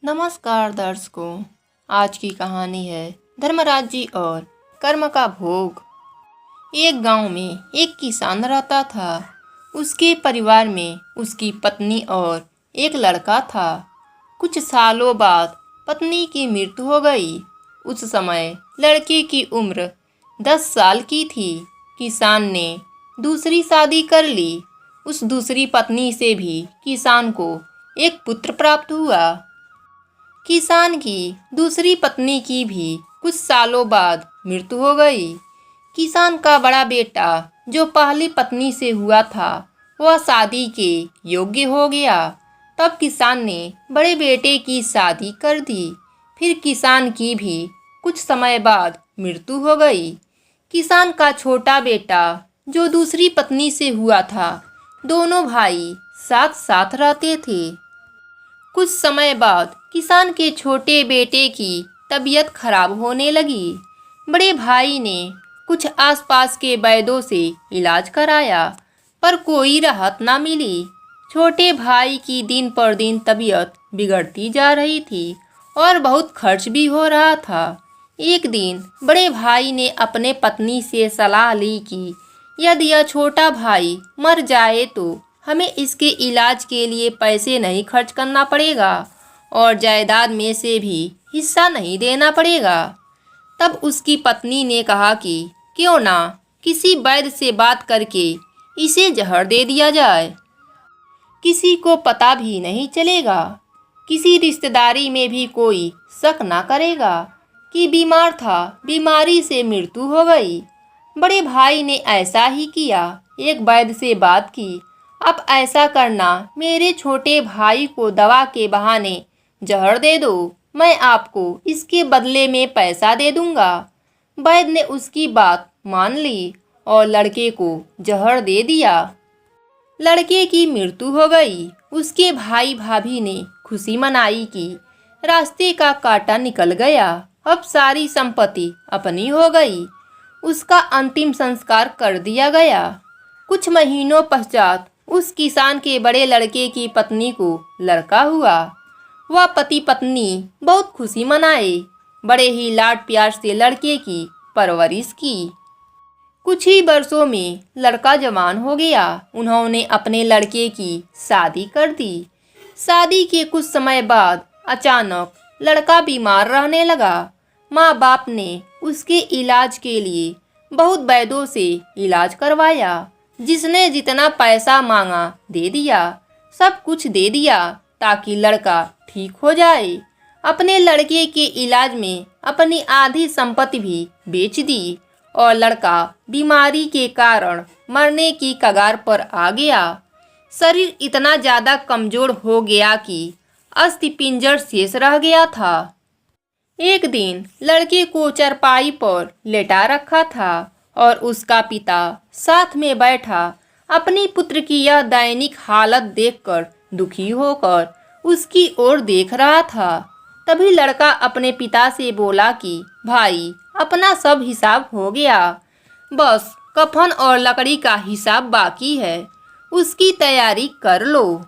नमस्कार दर्शकों। आज की कहानी है धर्मराज जी और कर्म का भोग। एक गांव में एक किसान रहता था। उसके परिवार में उसकी पत्नी और एक लड़का था। कुछ सालों बाद पत्नी की मृत्यु हो गई। उस समय लड़के की उम्र 10 साल की थी। किसान ने दूसरी शादी कर ली। उस दूसरी पत्नी से भी किसान को एक पुत्र प्राप्त हुआ। किसान की दूसरी पत्नी की भी कुछ सालों बाद मृत्यु हो गई। किसान का बड़ा बेटा जो पहली पत्नी से हुआ था वह शादी के योग्य हो गया। तब किसान ने बड़े बेटे की शादी कर दी। फिर किसान की भी कुछ समय बाद मृत्यु हो गई। किसान का छोटा बेटा जो दूसरी पत्नी से हुआ था, दोनों भाई साथ साथ रहते थे। कुछ समय बाद किसान के छोटे बेटे की तबीयत खराब होने लगी। बड़े भाई ने कुछ आसपास के वैद्यों से इलाज कराया, पर कोई राहत ना मिली। छोटे भाई की दिन पर दिन तबीयत बिगड़ती जा रही थी और बहुत खर्च भी हो रहा था। एक दिन बड़े भाई ने अपने पत्नी से सलाह ली कि यदि यह छोटा भाई मर जाए तो हमें इसके इलाज के लिए पैसे नहीं खर्च करना पड़ेगा और जायदाद में से भी हिस्सा नहीं देना पड़ेगा। तब उसकी पत्नी ने कहा कि क्यों ना किसी वैद्य से बात करके इसे जहर दे दिया जाए। किसी को पता भी नहीं चलेगा, किसी रिश्तेदारी में भी कोई शक ना करेगा कि बीमार था, बीमारी से मृत्यु हो गई। बड़े भाई ने ऐसा ही किया। एक वैद्य से बात की, अब ऐसा करना, मेरे छोटे भाई को दवा के बहाने जहर दे दो, मैं आपको इसके बदले में पैसा दे दूंगा। वैद्य ने उसकी बात मान ली और लड़के को जहर दे दिया। लड़के की मृत्यु हो गई। उसके भाई भाभी ने खुशी मनाई कि रास्ते का कांटा निकल गया, अब सारी संपत्ति अपनी हो गई। उसका अंतिम संस्कार कर दिया गया। कुछ महीनों पश्चात उस किसान के बड़े लड़के की पत्नी को लड़का हुआ। वह पति पत्नी बहुत खुशी मनाए। बड़े ही लाड प्यार से लड़के की परवरिश की। कुछ ही वर्षों में लड़का जवान हो गया। उन्होंने अपने लड़के की शादी कर दी। शादी के कुछ समय बाद अचानक लड़का बीमार रहने लगा। माँ बाप ने उसके इलाज के लिए बहुत वैद्यों से इलाज करवाया। जिसने जितना पैसा मांगा दे दिया, सब कुछ दे दिया ताकि लड़का ठीक हो जाए। अपने लड़के के इलाज में अपनी आधी संपत्ति भी बेच दी और लड़का बीमारी के कारण मरने की कगार पर आ गया। शरीर इतना ज़्यादा कमज़ोर हो गया कि अस्थिपिंजर शेष रह गया था। एक दिन लड़के को चारपाई पर लेटा रखा था और उसका पिता साथ में बैठा अपनी पुत्र की यह दैनिक हालत देखकर दुखी होकर उसकी ओर देख रहा था। तभी लड़का अपने पिता से बोला कि भाई, अपना सब हिसाब हो गया, बस कफन और लकड़ी का हिसाब बाकी है, उसकी तैयारी कर लो।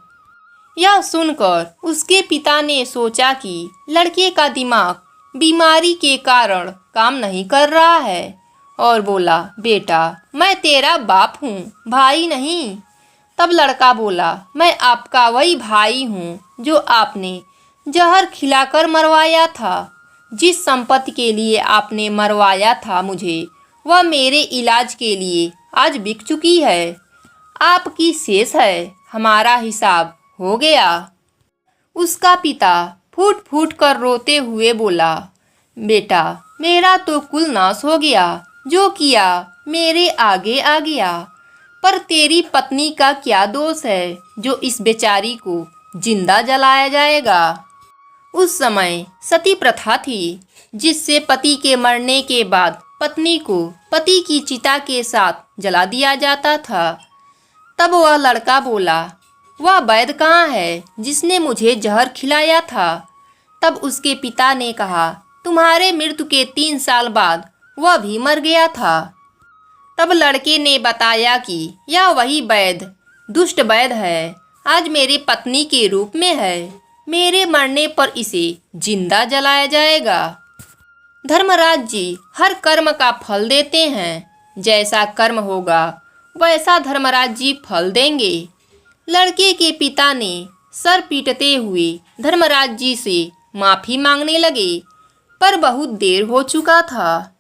यह सुनकर उसके पिता ने सोचा कि लड़के का दिमाग बीमारी के कारण काम नहीं कर रहा है और बोला, बेटा, मैं तेरा बाप हूँ, भाई नहीं। तब लड़का बोला, मैं आपका वही भाई हूँ जो आपने जहर खिलाकर मरवाया था। जिस संपत्ति के लिए आपने मरवाया था मुझे, वह मेरे इलाज के लिए आज बिक चुकी है। आपकी शेष है, हमारा हिसाब हो गया। उसका पिता फूट फूट कर रोते हुए बोला, बेटा, मेरा तो कुल नाश हो गया, जो किया मेरे आगे आ गया, पर तेरी पत्नी का क्या दोष है जो इस बेचारी को जिंदा जलाया जाएगा। उस समय सती प्रथा थी, जिससे पति के मरने के बाद पत्नी को पति की चिता के साथ जला दिया जाता था। तब वह लड़का बोला, वह वैद्य कहाँ है जिसने मुझे जहर खिलाया था। तब उसके पिता ने कहा, तुम्हारे मृत्यु के 3 साल बाद वह भी मर गया था। तब लड़के ने बताया कि यह वही वैद्य दुष्ट वैद्य है, आज मेरी पत्नी के रूप में है। मेरे मरने पर इसे जिंदा जलाया जाएगा। धर्मराज जी हर कर्म का फल देते हैं। जैसा कर्म होगा वैसा धर्मराज जी फल देंगे। लड़के के पिता ने सर पीटते हुए धर्मराज जी से माफी मांगने लगे, पर बहुत देर हो चुका था।